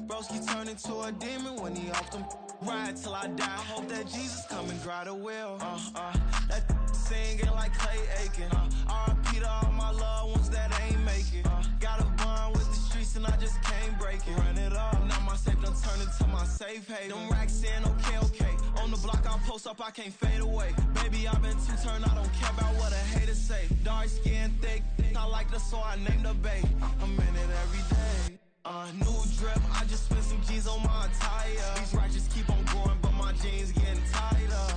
Broski turned into a demon when he off them. Ride till I die. I hope that Jesus come and grind the wheel. That singing like Clay Aiken. R.I.P. to all my loved ones that ain't make it. Got a bond with the streets and I just can't break it. Run it up. Now my safe done turned into my safe haven. Them racks in, okay. On the block I post up, I can't fade away. Baby, I've been too turned, I don't care about what a hater say. Dark skin, thick, I like the so I named the bae. I'm in it every day. New drip, I just spent some G's on my attire. These righteous keep on growing, but my jeans getting tighter.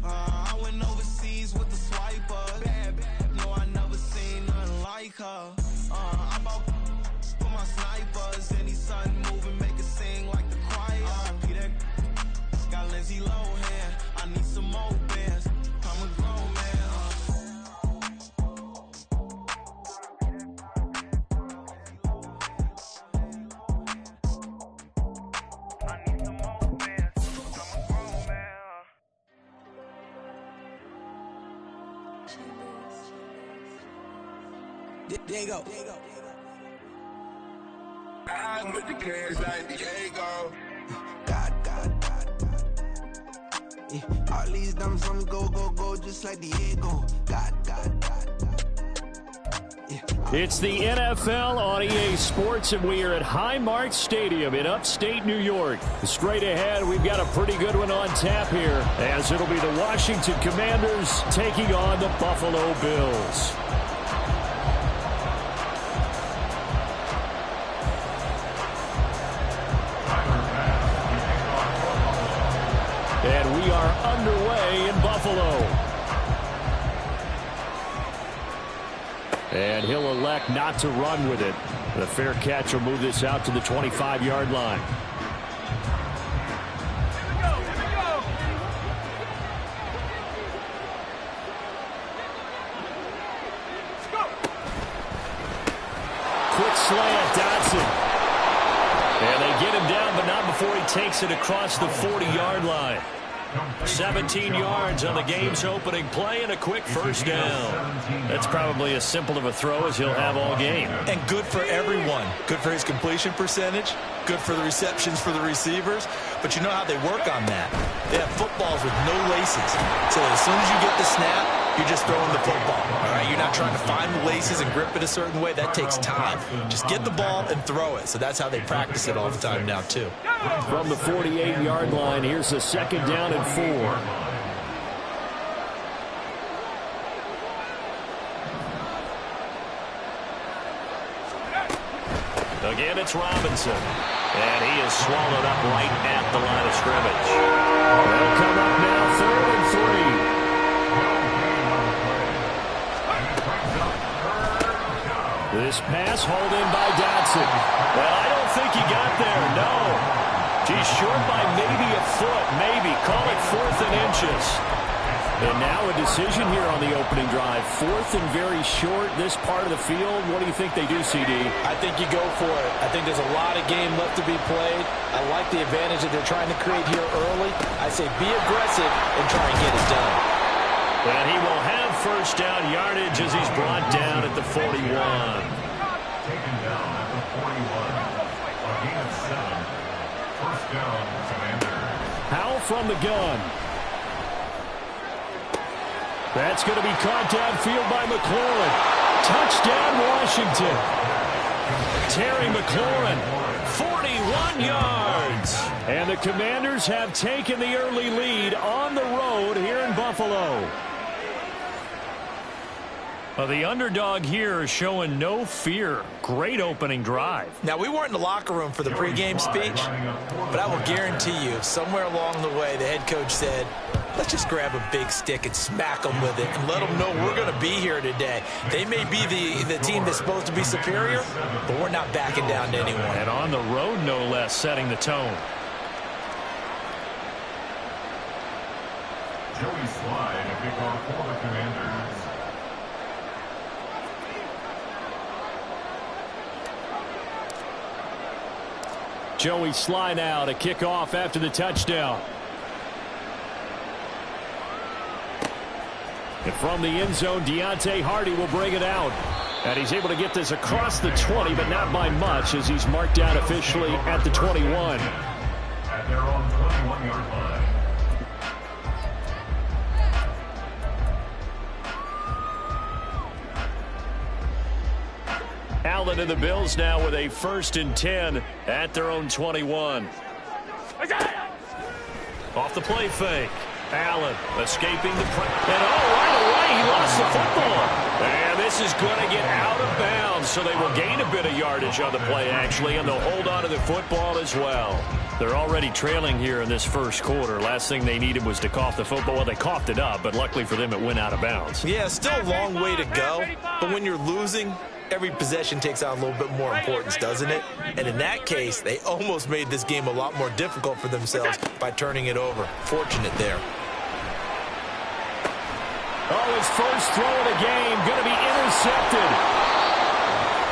I went overseas with the swiper. Bad, no, I never seen nothing like her. I bought for my snipers. Any sun moving, make it sing like the choir. Peter got Lindsay Lohan. I need some more bands. I'm a grown man. There you go. I'm with the kids like Diego. God. Yeah. All these dumps on go, just like Diego. God. Yeah. It's the NFL on EA Sports, and we are at Highmark Stadium in upstate New York. Straight ahead, we've got a pretty good one on tap here, as it'll be the Washington Commanders taking on the Buffalo Bills. And we are underway in Buffalo. And he'll elect not to run with it. The fair catch will move this out to the 25-yard line. Quick slant, Dotson. And they get him down, but not before he takes it across the 40-yard line. 17 yards on the game's opening play and a quick first down. That's probably as simple of a throw as he'll have all game. And good for everyone. Good for his completion percentage. Good for the receptions for the receivers. But you know how they work on that. They have footballs with no laces. So as soon as you get the snap, you're just throwing the football. All right, you're not trying to find the laces and grip it a certain way. That takes time. Just get the ball and throw it. So that's how they practice it all the time now, too. From the 48-yard line, here's a second down and 4. Again, it's Robinson. And he is swallowed up right at the line of scrimmage. They'll come up now, 3rd and 3. This pass hauled in by Dotson. Well, I don't think he got there, no. He's short by maybe a foot, maybe. Call it 4th and inches. And now a decision here on the opening drive. 4th and very short, this part of the field. What do you think they do, CD? I think you go for it. I think there's a lot of game left to be played. I like the advantage that they're trying to create here early. I say be aggressive and try and get it done. And he will have first down yardage as he's brought down at the 41. Taken down at the 41. A gain of 7. First down, Commanders. Howell from the gun. That's going to be caught downfield by McLaurin. Touchdown, Washington. Terry McLaurin, 41 yards. And the Commanders have taken the early lead on the road here in Buffalo. Well, the underdog here is showing no fear. Great opening drive. Now, we weren't in the locker room for the pregame speech, but I will guarantee you, somewhere along the way, the head coach said, let's just grab a big stick and smack them with it and let them know we're going to be here today. They may be the team that's supposed to be superior, but we're not backing down to anyone. And on the road, no less, setting the tone. Joey Slide, a kickoff for the Commanders. Joey Slye now to kick off after the touchdown. And from the end zone, Deontay Hardy will bring it out. And he's able to get this across the 20, but not by much, as he's marked down officially at the 21. At their own 21-yard line. Allen and the Bills now with a 1st and 10 at their own 21. Off the play fake. Allen escaping the pressure. And right away he lost the football. And this is going to get out of bounds, so they will gain a bit of yardage on the play, actually, and they'll hold on to the football as well. They're already trailing here in this first quarter. Last thing they needed was to cough the football. Well, they coughed it up, but luckily for them, it went out of bounds. Yeah, still a long way to go, but when you're losing, every possession takes on a little bit more importance, doesn't it? And in that case, they almost made this game a lot more difficult for themselves by turning it over. Fortunate there. Oh, his first throw of the game, going to be intercepted.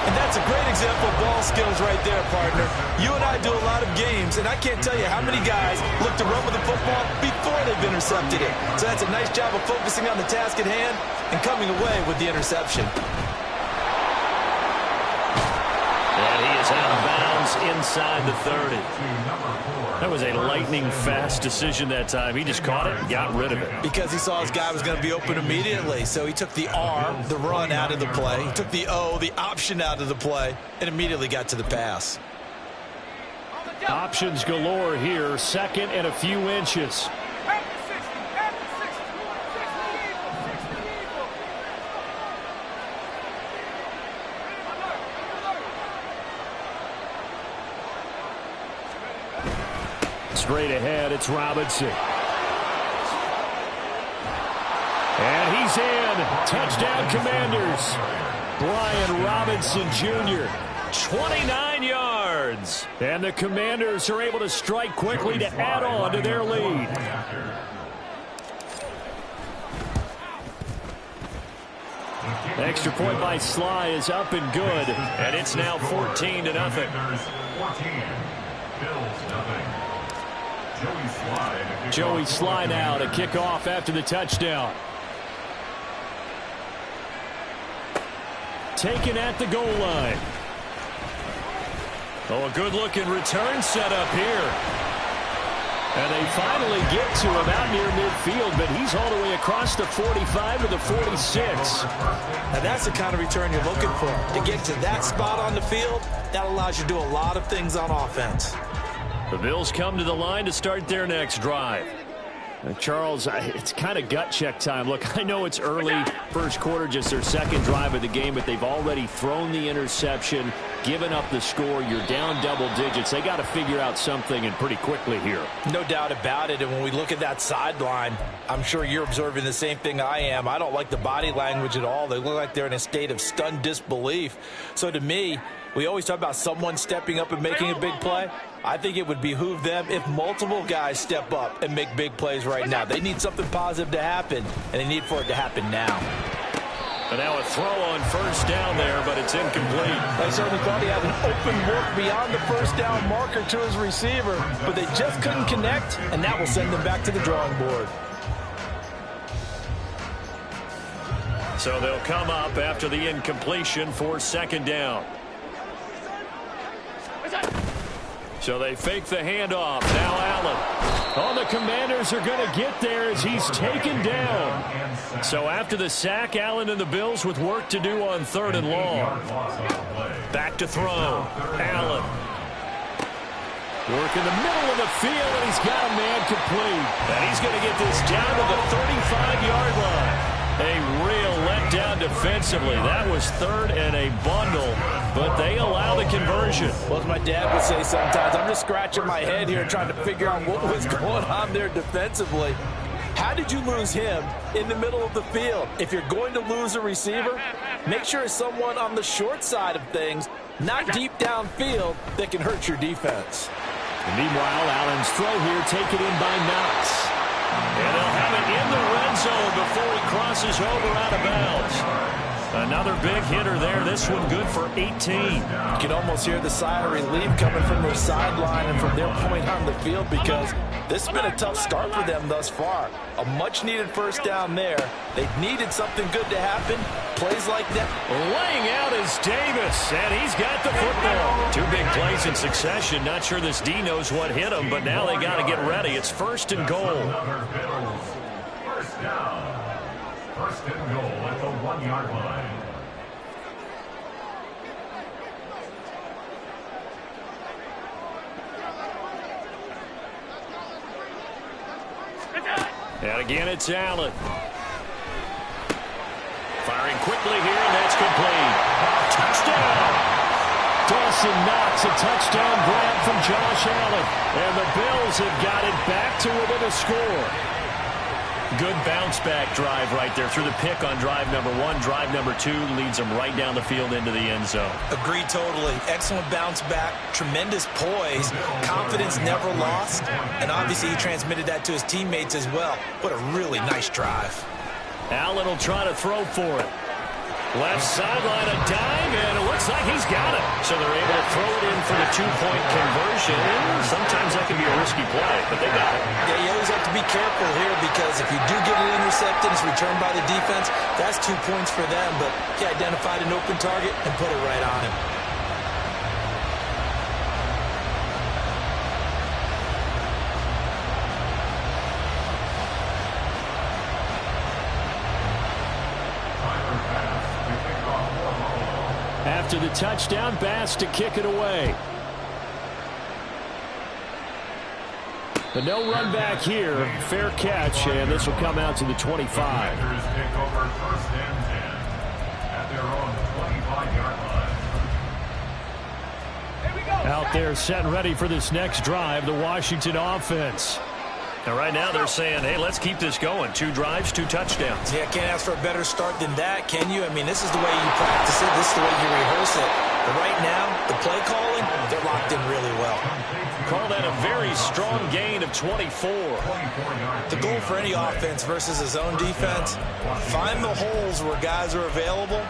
And that's a great example of ball skills right there, partner. You and I do a lot of games, and I can't tell you how many guys look to run with the football before they've intercepted it. So that's a nice job of focusing on the task at hand and coming away with the interception. And he is out of bounds inside the 30. That was a lightning-fast decision that time. He just caught it and got rid of it. Because he saw his guy was going to be open immediately. So he took the R, the run, out of the play. He took the O, the option, out of the play, and immediately got to the pass. Options galore here. 2nd and a few inches. Straight ahead, it's Robinson. And he's in. Touchdown, Commanders. Brian Robinson Jr., 29 yards. And the Commanders are able to strike quickly to add on to their lead. Extra point by Sly is up and good. And it's now 14-0. Joey Sly now to kick off after the touchdown. Taken at the goal line. Oh, a good-looking return set up here. And they finally get to him out near midfield, but he's all the way across the 45 to the 46. Now that's the kind of return you're looking for. To get to that spot on the field, that allows you to do a lot of things on offense. The Bills come to the line to start their next drive. Charles, it's kind of gut check time. Look, I know it's early, first quarter, just their 2nd drive of the game, but they've already thrown the interception, given up the score. You're down double digits. They got to figure out something, and pretty quickly here. No doubt about it. And when we look at that sideline, I'm sure you're observing the same thing I am. I don't like the body language at all. They look like they're in a state of stunned disbelief. So to me, we always talk about someone stepping up and making a big play. I think it would behoove them if multiple guys step up and make big plays right now. They need something positive to happen, and they need for it to happen now. And now a throw on first down there, but it's incomplete. I certainly thought he had an open look beyond the first down marker to his receiver, but they just couldn't connect, and that will send them back to the drawing board. So they'll come up after the incompletion for 2nd down. So they fake the handoff. Now Allen. Oh, the Commanders are going to get there as he's taken down. So after the sack, Allen and the Bills with work to do on 3rd and long. Back to throw. Allen. Work in the middle of the field, and he's got a man complete. And he's going to get this down to the 35-yard line. A real letdown defensively. That was 3rd and a bundle, but they allow the conversion. Well, as my dad would say sometimes, I'm just scratching my head here trying to figure out what was going on there defensively. How did you lose him in the middle of the field? If you're going to lose a receiver, make sure it's someone on the short side of things, not deep downfield, that can hurt your defense. And meanwhile, Allen's throw here taken in by Knox. And they'll have it in the red zone before he crosses over out of bounds. Another big hitter there. This one good for 18. You can almost hear the sigh of relief coming from their sideline and from their point on the field, because this has been a tough start for them thus far. A much-needed first down there. They needed something good to happen. Plays like that. Laying out is Davis, and he's got the football. Two big plays in succession. Not sure this D knows what hit him, but now they got to get ready. It's 1st and goal. First down. 1st and goal at the 1-yard line. And again, it's Allen. Firing quickly here, and that's complete. Touchdown! Dawson Knox, a touchdown grab from Josh Allen. And the Bills have got it back to within a score. Good bounce-back drive right there through the pick on drive number 1. Drive number 2 leads them right down the field into the end zone. Agreed totally. Excellent bounce back. Tremendous poise. Confidence never lost. And obviously he transmitted that to his teammates as well. What a really nice drive. Allen will try to throw for it. Left sideline, a dime, and it looks like he's got it. So they're able to throw it in for the 2-point conversion. Sometimes that can be a risky play, but they got it. Yeah, you always have to be careful here, because if you do get it intercepted, it's returned by the defense, that's 2 points for them. But he identified an open target and put it right on him. After the touchdown, Bass to kick it away. But no run back here. Fair catch, and this will come out to the 25. Commanders take over 1st and 10 at their own 25-yard line. Out there set and ready for this next drive, the Washington offense. And right now they're saying, hey, let's keep this going. 2 drives, 2 touchdowns. Yeah, can't ask for a better start than that, can you? I mean, this is the way you practice it. This is the way you rehearse it. But right now, the play calling, they're locked in really well. Call that a very strong gain of 24. The goal for any offense versus a zone defense, find the holes where guys are available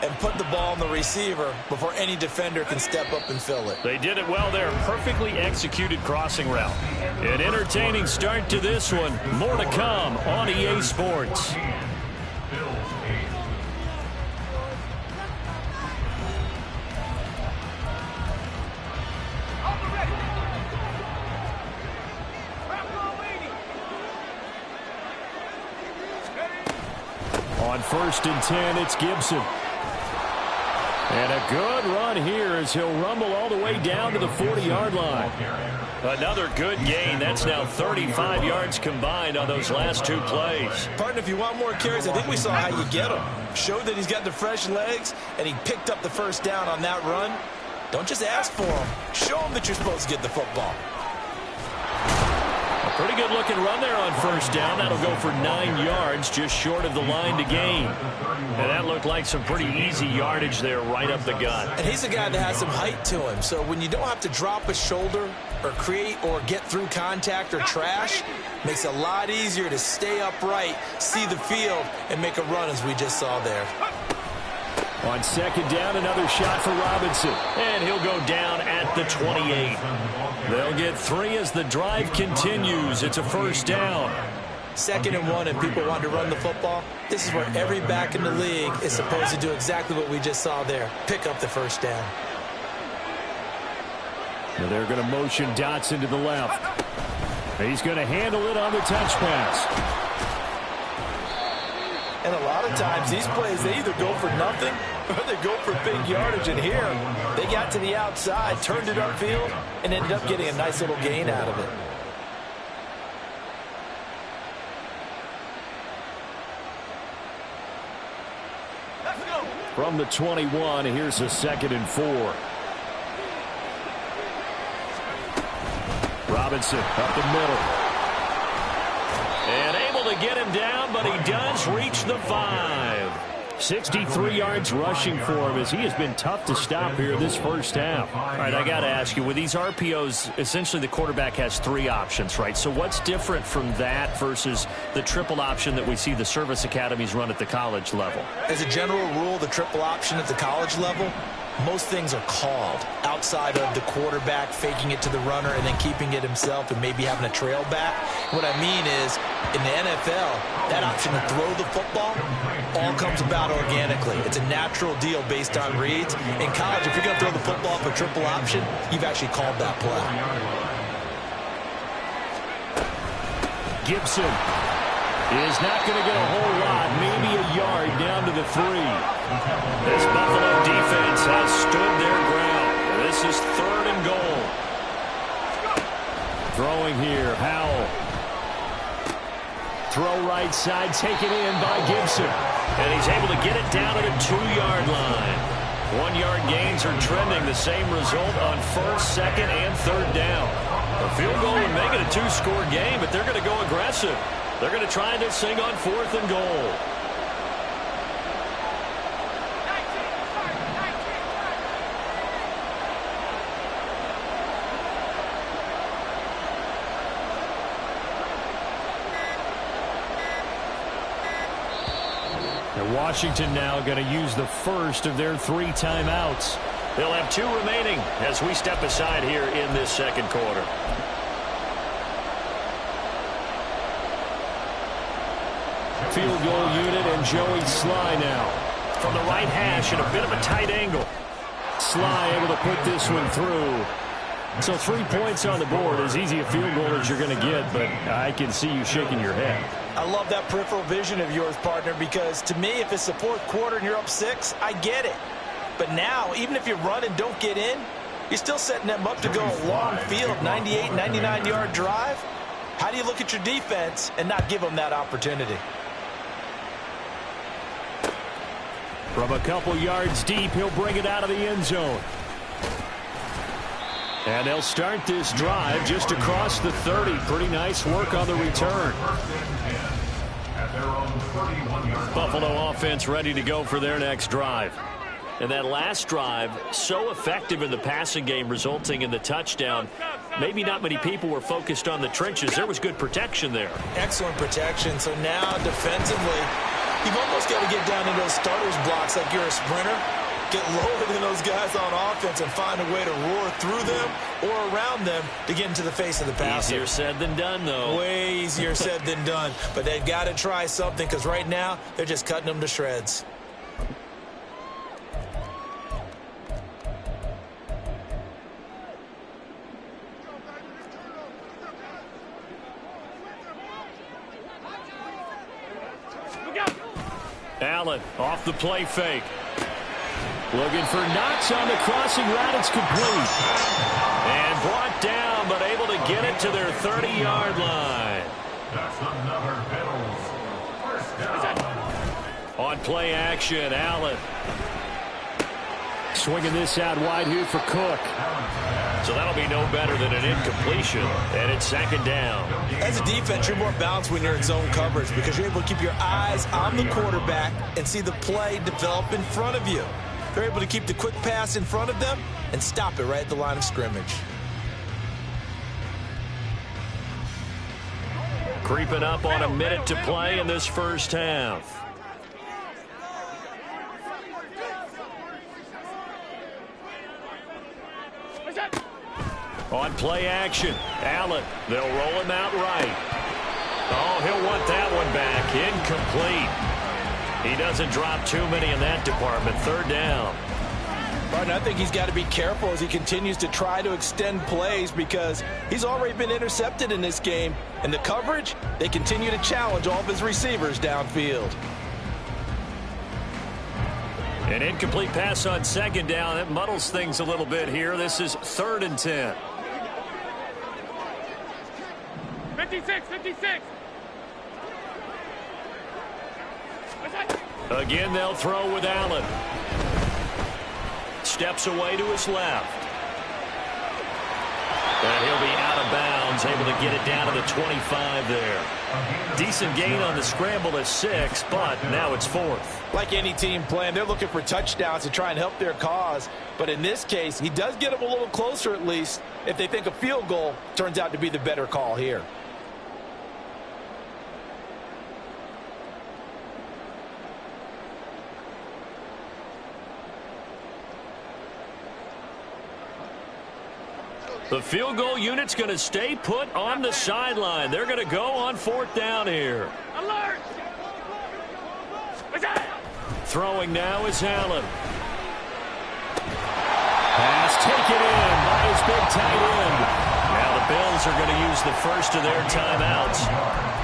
and put the ball on the receiver before any defender can step up and fill it. They did it well there. Perfectly executed crossing route. An entertaining start to this one. More to come on EA Sports. On 1st and 10, it's Gibson. And a good run here as he'll rumble all the way down to the 40-yard line. Another good gain. That's now 35 yards combined on those last 2 plays. Partner, if you want more carries, I think we saw how you get them. Showed that he's got the fresh legs, and he picked up the first down on that run. Don't just ask for him. Show him that you're supposed to get the football. A pretty good looking run there on 1st down. That'll go for 9 yards, just short of the line to gain. And that looked like some pretty easy yardage there right up the gut. And he's a guy that has some height to him. So when you don't have to drop a shoulder or create or get through contact or trash, makes it a lot easier to stay upright, see the field, and make a run as we just saw there. On 2nd down, another shot for Robinson. And he'll go down at the 28. They'll get 3 as the drive continues. It's a 1st down. 2nd and 1, and people want to run the football. This is where every back in the league is supposed to do exactly what we just saw there. Pick up the 1st down. Now they're going to motion Dotson to the left. He's going to handle it on the touch pass. And a lot of times these plays, they either go for nothing or they go for big yardage. And here, they got to the outside, turned it upfield, and ended up getting a nice little gain out of it. From the 21, here's a 2nd and 4. Robinson up the middle. And able to get him down, but he does reach the 5. 63 yards rushing for him as he has been tough to stop here this first half. All right, I got to ask you, with these RPOs, essentially the quarterback has 3 options, right? So what's different from that versus the triple option that we see the service academies run at the college level? As a general rule, the triple option at the college level, most things are called outside of the quarterback faking it to the runner and then keeping it himself and maybe having a trail back. What I mean is, in the NFL, that option to throw the football all comes about organically. It's a natural deal based on reads. In college, if you're going to throw the football for triple option, you've actually called that play. Gibson is not going to get a whole lot, maybe a yard down to the 3. This Buffalo defense has stood their ground. This is 3rd and goal. Throwing here, Howell. Throw right side, taken in by Gibson. And he's able to get it down to the 2-yard line. 1-yard gains are trending, the same result on 1st, 2nd, and 3rd down. A field goal would make it a 2-score game, but they're going to go aggressive. They're going to try this thing on 4th and goal. And Washington now going to use the first of their 3 timeouts. They'll have 2 remaining as we step aside here in this second quarter. Field goal unit and Joey Sly now. From the right hash at a bit of a tight angle. Sly able to put this one through. So 3 points on the board, as easy a field goal as you're going to get, but I can see you shaking your head. I love that peripheral vision of yours, partner, because to me, if it's the 4th quarter and you're up 6, I get it. But now, even if you run and don't get in, you're still setting them up to go a long field, 98, 99-yard drive. How do you look at your defense and not give them that opportunity? From a couple yards deep, he'll bring it out of the end zone. And they'll start this drive just across the 30. Pretty nice work on the return. Buffalo offense ready to go for their next drive. And that last drive, so effective in the passing game, resulting in the touchdown. Maybe not many people were focused on the trenches. There was good protection there. Excellent protection. So now defensively, you've almost got to get down into those starters blocks like you're a sprinter. Get lower than those guys on offense and find a way to roar through them or around them to get into the face of the passer. Easier said than done, though. Way easier said than done. But they've got to try something, because right now they're just cutting them to shreds. Allen off the play fake. Looking for Knox on the crossing route. It's complete. And brought down, but able to get it to their 30-yard line. That's another Bills first down. On play action, Allen. Swinging this out wide here for Cook. So that'll be no better than an incompletion. And it's 2nd down. As a defense, you're more balanced when you're in zone coverage because you're able to keep your eyes on the quarterback and see the play develop in front of you. They're able to keep the quick pass in front of them and stop it right at the line of scrimmage. Creeping up on a minute to play in this first half. On play action, Allen. They'll roll him out right. Oh, he'll want that one back. Incomplete. He doesn't drop too many in that department. 3rd down. Martin, I think he's got to be careful as he continues to try to extend plays because he's already been intercepted in this game. And the coverage, they continue to challenge all of his receivers downfield. An incomplete pass on 2nd down. That muddles things a little bit here. This is 3rd and 10. 56. Again, they'll throw with Allen. Steps away to his left. And he'll be out of bounds Falcons able to get it down to the 25 there. Decent gain on the scramble at 6, but now it's 4th. Like any team playing, they're looking for touchdowns to try and help their cause. But in this case, he does get them a little closer at least if they think a field goal turns out to be the better call here. The field goal unit's going to stay put on the sideline. They're going to go on 4th down here. Alert! Throwing now is Allen. Pass taken in by his big tight end. Now the Bills are going to use the first of their timeouts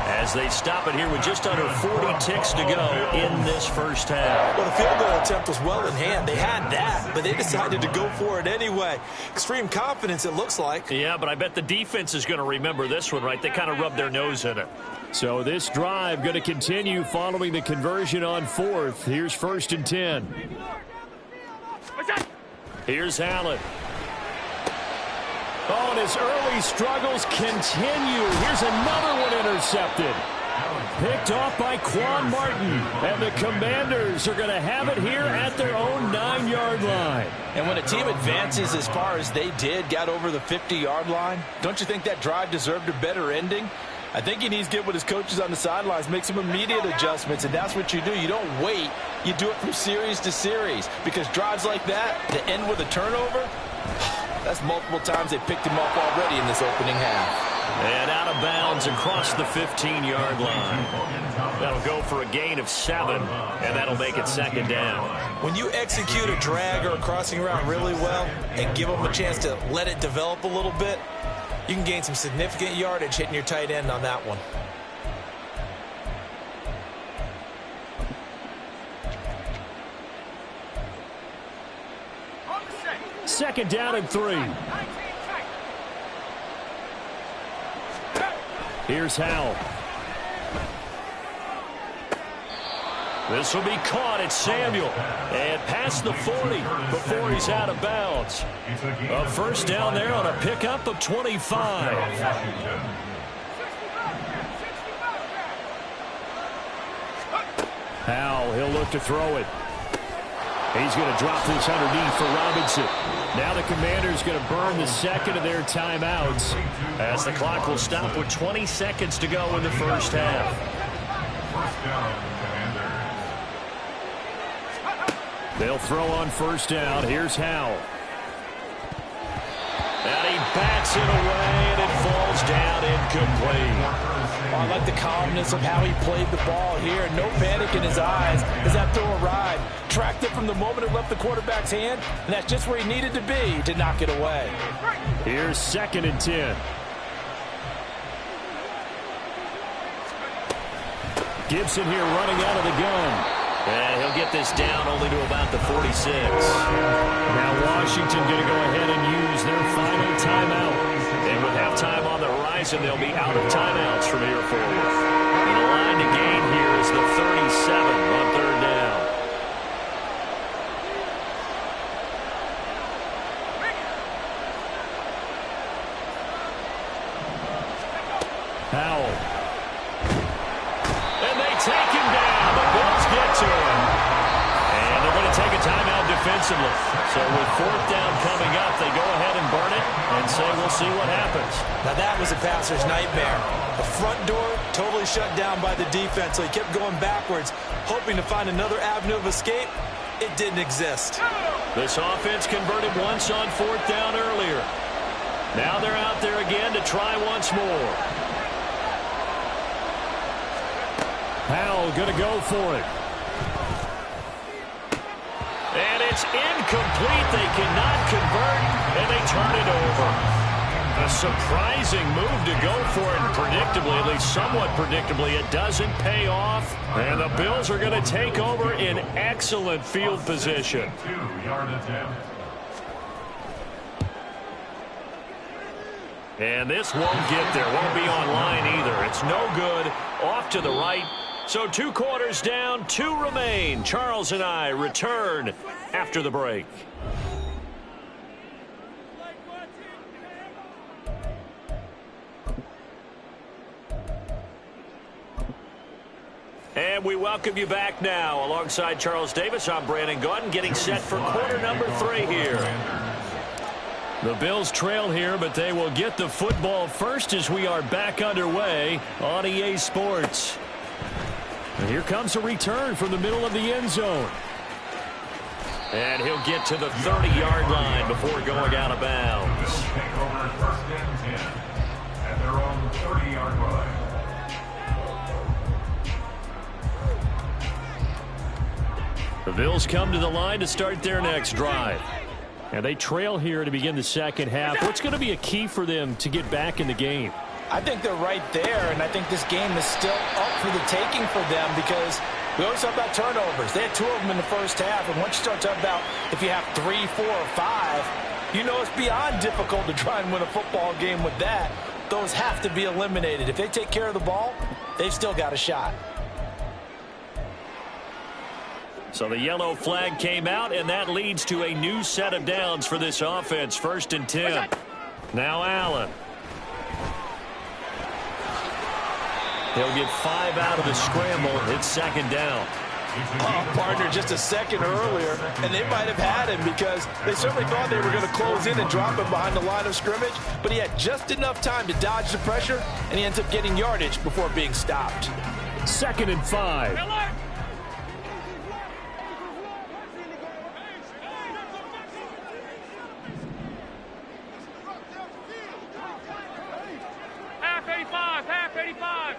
as they stop it here with just under 40 ticks to go in this first half. Well, the field goal attempt was well in hand. They had that, but they decided to go for it anyway. Extreme confidence, it looks like. Yeah, but I bet the defense is going to remember this one, right? They kind of rubbed their nose in it. So this drive going to continue following the conversion on 4th. Here's 1st and 10. Here's Allen. Oh, and his early struggles continue. Here's another one intercepted. Picked off by Quan Martin. And the Commanders are going to have it here at their own 9-yard line. And when a team advances as far as they did, got over the 50-yard line, don't you think that drive deserved a better ending? I think he needs to get with his coaches on the sidelines, make some immediate adjustments, and that's what you do. You don't wait. You do it from series to series, because drives like that, to end with a turnover, that's multiple times they picked him off already in this opening half. And out of bounds across the 15-yard line. That'll go for a gain of 7, and that'll make it 2nd down. When you execute a drag or a crossing route really well and give them a chance to let it develop a little bit, you can gain some significant yardage hitting your tight end on that one. Second down and 3. Here's Howell. This will be caught at Samuel. And past the 40 before he's out of bounds. A first down there on a pickup of 25. Howell, he'll look to throw it. He's going to drop this underneath for Robinson. Now the Commanders going to burn the second of their timeouts as the clock will stop with 20 seconds to go in the first half. First down, Commanders. They'll throw on first down. Here's Howell. And he bats it away, and it falls down incomplete. Oh, I like the calmness of how he played the ball here. No panic in his eyes as that throw arrived. Tracked it from the moment it left the quarterback's hand, and that's just where he needed to be to knock it away. Here's 2nd and 10. Gibson here running out of the gun. And he'll get this down only to about the 46. Now Washington going to go ahead and use their final timeout. And with halftime on the horizon, they'll be out of timeouts from here forward. And the line to gain here is the 37 on 3rd down. Howell. And they take him down. The Bills get to him. And they're going to take a timeout defensively. So with 4th down coming up, they go ahead and burn it and say we'll see what happens. Now that was a passer's nightmare. The front door totally shut down by the defense, so he kept going backwards, hoping to find another avenue of escape. It didn't exist. This offense converted once on 4th down earlier. Now they're out there again to try once more. Howell going to go for it. And it's incomplete. They cannot convert, and they turn it over. A surprising move to go for it, and predictably, at least somewhat predictably, it doesn't pay off. And the Bills are going to take over in excellent field position. 2-yard attempt. And this won't get there. Won't be on line either. It's no good. Off to the right. So 2 quarters down, 2 remain. Charles and I return after the break. And we welcome you back now. Alongside Charles Davis, I'm Brandon Gaudin, getting set for quarter number 3 here. The Bills trail here, but they will get the football first as we are back underway on EA Sports. And here comes a return from the middle of the end zone. And he'll get to the 30-yard line before going out of bounds. Take over first and 10 at their own 30-yard line. The Bills come to the line to start their next drive. And they trail here to begin the second half. What's going to be a key for them to get back in the game? I think they're right there, and I think this game is still up for the taking for them because we always talk about turnovers. They had 2 of them in the first half, and once you start talking about if you have 3, 4, or 5, you know it's beyond difficult to try and win a football game with that. Those have to be eliminated. If they take care of the ball, they've still got a shot. So the yellow flag came out, and that leads to a new set of downs for this offense. 1st and 10. Now Allen. He'll get 5 out of the scramble. It's 2nd down. Partner just a second earlier, and they might have had him because they certainly thought they were going to close in and drop him behind the line of scrimmage, but he had just enough time to dodge the pressure, and he ends up getting yardage before being stopped. 2nd and 5. Half 85.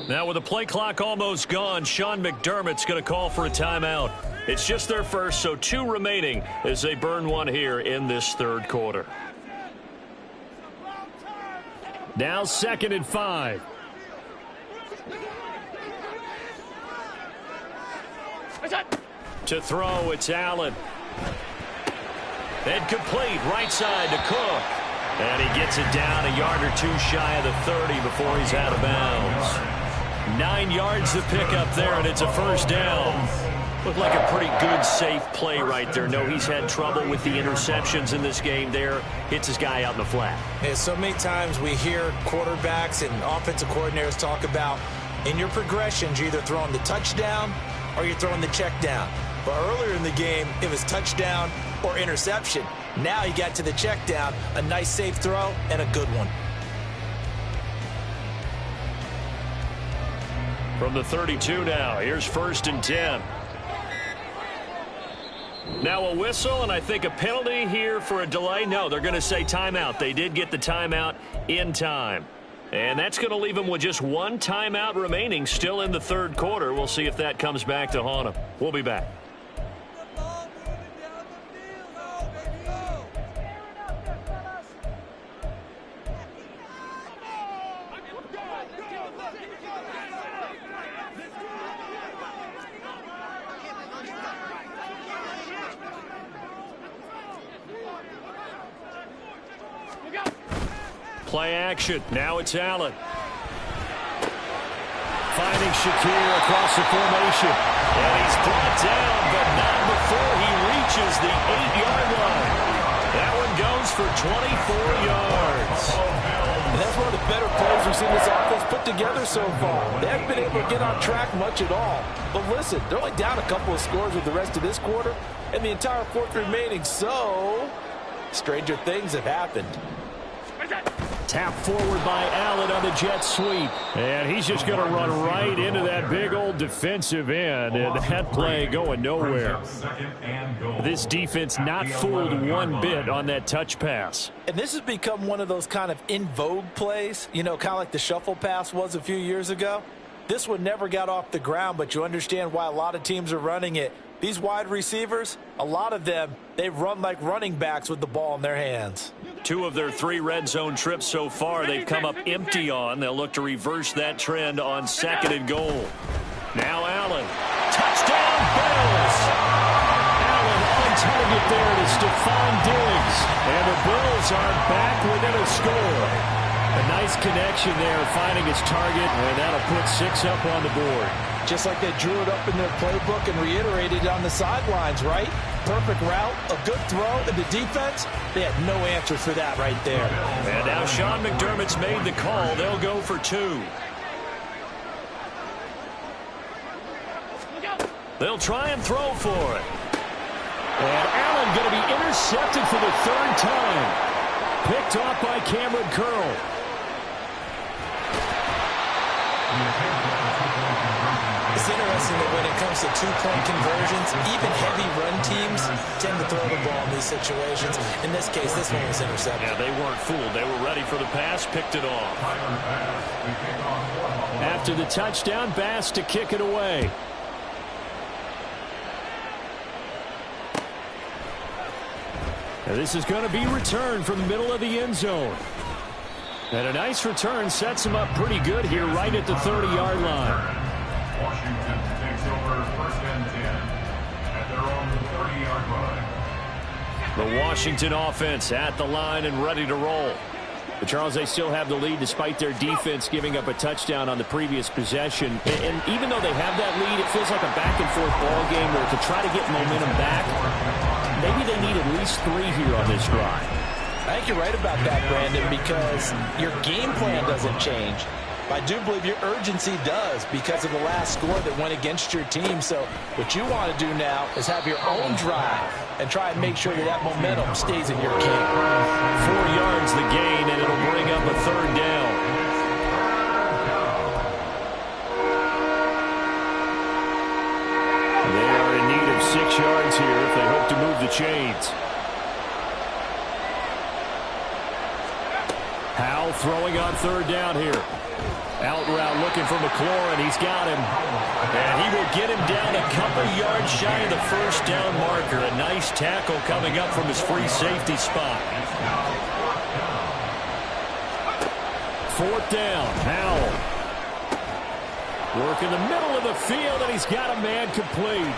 Now with the play clock almost gone, Sean McDermott's going to call for a timeout. It's just their first, so 2 remaining as they burn one here in this 3rd quarter. Now 2nd and 5. To throw, it's Allen. And complete, right side to Cook. And he gets it down a yard or 2 shy of the 30 before he's out of bounds. 9 yards to pick up there, and it's a 1st down. Looked like a pretty good, safe play right there. No, he's had trouble with the interceptions in this game there. Hits his guy out in the flat. And so many times we hear quarterbacks and offensive coordinators talk about in your progressions, you're either throwing the touchdown or you're throwing the check down. But earlier in the game, it was touchdown or interception. Now he got to the check down, a nice safe throw, and a good one. From the 32 now, here's 1st and 10. Now a whistle, and I think a penalty here for a delay. No, they're going to say timeout. They did get the timeout in time. And that's going to leave them with just 1 timeout remaining still in the 3rd quarter. We'll see if that comes back to haunt them. We'll be back. Play action. Now it's Allen. Finding Shakir across the formation. And he's brought down, but not before he reaches the 8-yard line. That one goes for 24 yards. And that's one of the better plays we've seen this offense put together so far. They haven't been able to get on track much at all. But listen, they're only down a couple of scores with the rest of this quarter and the entire 4th remaining. So, stranger things have happened. Tap forward by Allen on the jet sweep. And he's just going to run right into that big old defensive end. And that play going nowhere. This defense not fooled one bit on that touch pass. And this has become one of those kind of in vogue plays, you know, kind of like the shuffle pass was a few years ago. This one never got off the ground, but you understand why a lot of teams are running it. These wide receivers, a lot of them, they run like running backs with the ball in their hands. 2 of their 3 red zone trips so far they've come up empty on. They'll look to reverse that trend on 2nd and goal. Now Allen. Touchdown Bills! Allen on target there to Stephon Diggs. And the Bills are back within a score. A nice connection there, finding his target, and that'll put 6 up on the board. Just like they drew it up in their playbook and reiterated on the sidelines, right? perfect route, a good throw, and the defense, they had no answer for that right there. And now Sean McDermott's made the call. They'll go for 2. They'll try and throw for it. And Allen going to be intercepted for the 3rd time. Picked off by Cameron Curl. It's interesting that when it comes to two-point conversions, even heavy run teams tend to throw the ball in these situations. In this case, this one was intercepted. Yeah, they weren't fooled. They were ready for the pass, picked it off. After the touchdown, Bass to kick it away. Now this is going to be returned from the middle of the end zone. And a nice return sets him up pretty good here right at the 30-yard line. Washington takes over 1st and 10 at their own 30-yard line. The Washington offense at the line and ready to roll. But Charles, they still have the lead despite their defense giving up a touchdown on the previous possession. And even though they have that lead, it feels like a back-and-forth ball game where to try to get momentum back, maybe they need at least 3 here on this drive. I think you're right about that, Brandon, because your game plan doesn't change. I do believe your urgency does because of the last score that went against your team. So what you want to do now is have your own drive and try and make sure that that momentum stays in your camp. 4 yards the gain, and it'll bring up a 3rd down. They are in need of 6 yards here if they hope to move the chains. Howell throwing on 3rd down here. Out route looking for McLaurin. He's got him. And he will get him down a couple yards shy of the 1st down marker. A nice tackle coming up from his free safety spot. 4th down. Howell. Work in the middle of the field, and he's got a man complete.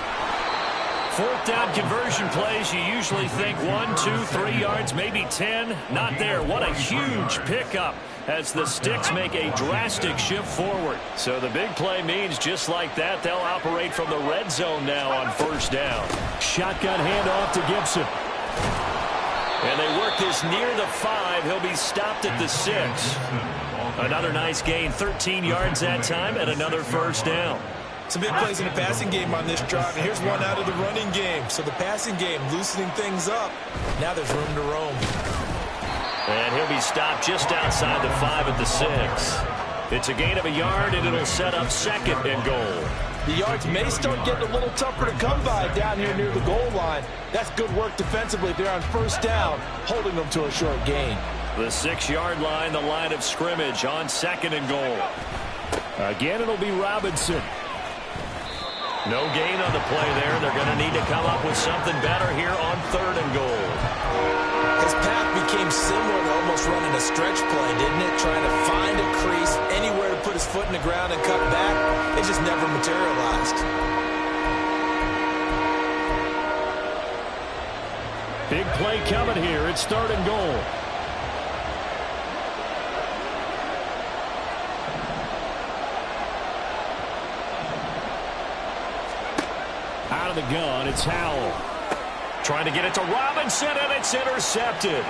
4th down conversion plays, you usually think 1, 2, 3 yards, maybe 10. Not there. What a huge pickup as the Sticks make a drastic shift forward. So the big play means just like that, they'll operate from the red zone now on 1st down. Shotgun handoff to Gibson. And they work this near the 5. He'll be stopped at the 6. Another nice gain, 13 yards that time, and another 1st down. Some big plays in the passing game on this drive, and here's one out of the running game. So the passing game loosening things up. Now there's room to roam. And he'll be stopped just outside the 5 at the 6. It's a gain of a yard, and it'll set up 2nd and goal. The yards may start getting a little tougher to come by down here near the goal line. That's good work defensively there on 1st down, holding them to a short gain. The 6-yard line, the line of scrimmage on 2nd and goal. Again, it'll be Robinson. No gain on the play there. They're going to need to come up with something better here on 3rd and goal. His path became similar to almost running a stretch play, didn't it? Trying to find a crease, anywhere to put his foot in the ground and cut back. It just never materialized. Big play coming here. It's 3rd and goal. Out of the gun, it's Howell. Trying to get it to Robinson, and it's intercepted.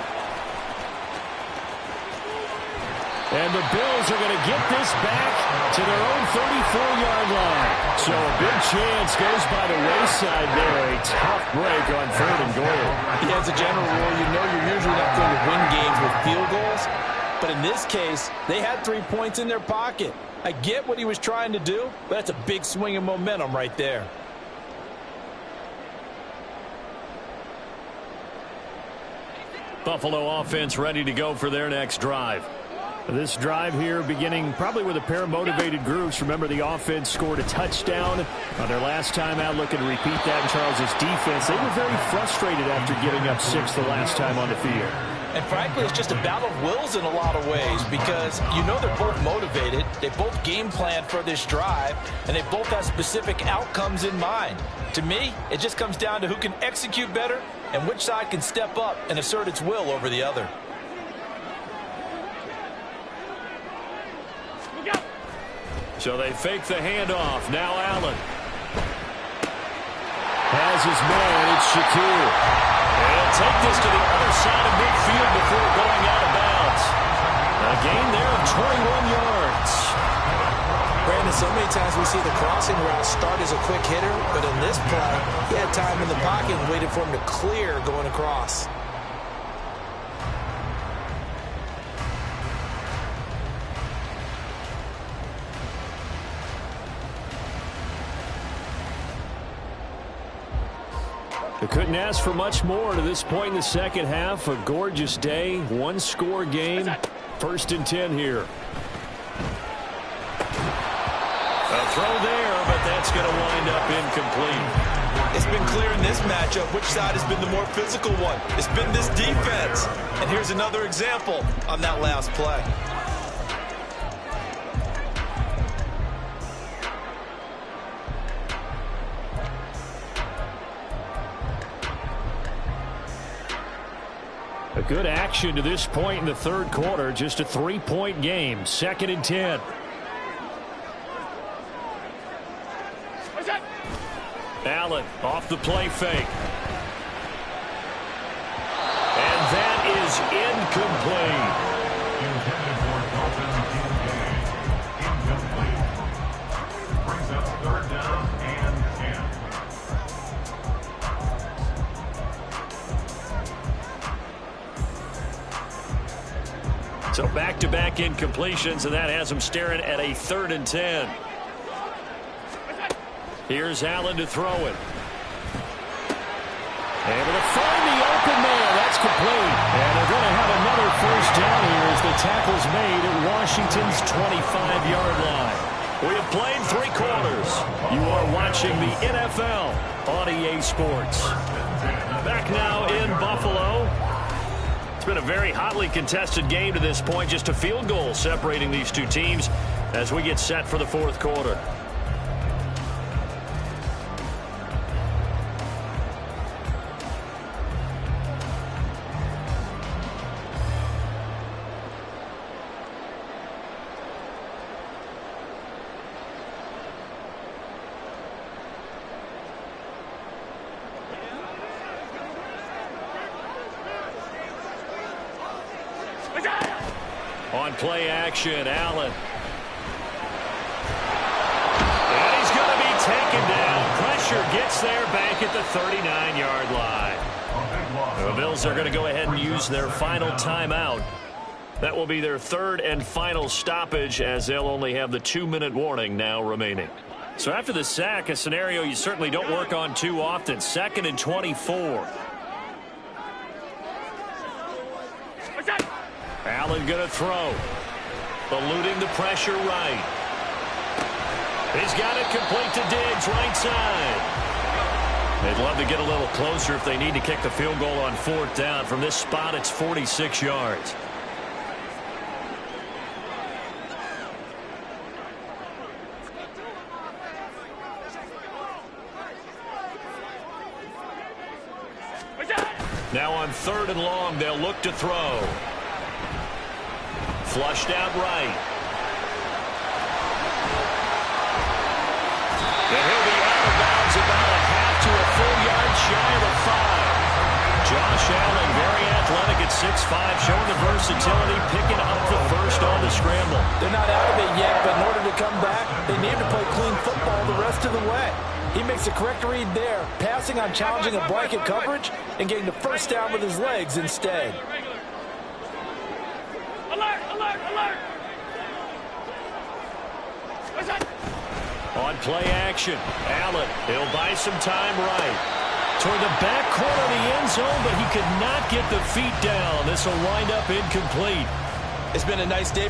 And the Bills are going to get this back to their own 34-yard line. So a big chance goes by the wayside there. A tough break on 3rd and goal. Yeah, as a general rule, you know you're usually not going to win games with field goals. But in this case, they had 3 points in their pocket. I get what he was trying to do, but that's a big swing of momentum right there. Buffalo offense ready to go for their next drive. This drive here beginning probably with a pair of motivated groups. Remember, the offense scored a touchdown on their last time out. Looking to repeat that in Charles's defense. They were very frustrated after giving up 6 the last time on the field. And frankly, it's just a battle of wills in a lot of ways because you know they're both motivated. They both game plan for this drive, and they both have specific outcomes in mind. To me, it just comes down to who can execute better and which side can step up and assert its will over the other. So they fake the handoff. Now Allen. has his man. It's Shakir. And he'll take this to the other side of midfield before going out of bounds. A gain there of 21 yards. Brandon, so many times we see the crossing route start as a quick hitter, but in this play, he had time in the pocket and waited for him to clear going across. They couldn't ask for much more to this point in the second half. A gorgeous day, one-score game. 1st and 10 here. A throw there, but that's going to wind up incomplete. It's been clear in this matchup which side has been the more physical one. It's been this defense. And here's another example on that last play. A good action to this point in the third quarter. Just a 3-point game. 2nd and 10. Allen off the play fake. And that is incomplete. Intended for Dalton Kincaid. Incomplete. Brings up 3rd down and 10. So back-to-back incompletions, and that has them staring at a 3rd and 10. Here's Allen to throw it. Able to find the open man. That's complete. And they're going to have another 1st down here as the tackle's made at Washington's 25-yard line. We have played 3 quarters. You are watching the NFL on EA Sports. Back now in Buffalo. It's been a very hotly contested game to this point. Just a field goal separating these two teams as we get set for the 4th quarter. On play action, Allen. And he's going to be taken down. Pressure gets there back at the 39-yard line. The Bills are going to go ahead and use their final timeout. That will be their 3rd and final stoppage as they'll only have the 2-minute warning now remaining. So after the sack, a scenario you certainly don't work on too often. 2nd and 24. Allen going to throw. Eluding the pressure right. He's got it complete to Diggs, right side. They'd love to get a little closer if they need to kick the field goal on 4th down. From this spot, it's 46 yards. Now on 3rd and long, they'll look to throw. Flushed out right. And he'll be out of bounds about a half to a full yard shy of the 5. Josh Allen, very athletic at 6'5", showing the versatility, picking up the 1st on the scramble. They're not out of it yet, but in order to come back, they need to play clean football the rest of the way. He makes the correct read there, passing on challenging a blanket coverage and getting the 1st down with his legs instead. Alert, alert, alert! On play action, Allen, he'll buy some time right. Toward the back corner of the end zone, but he could not get the feet down. This will wind up incomplete. It's been a nice day for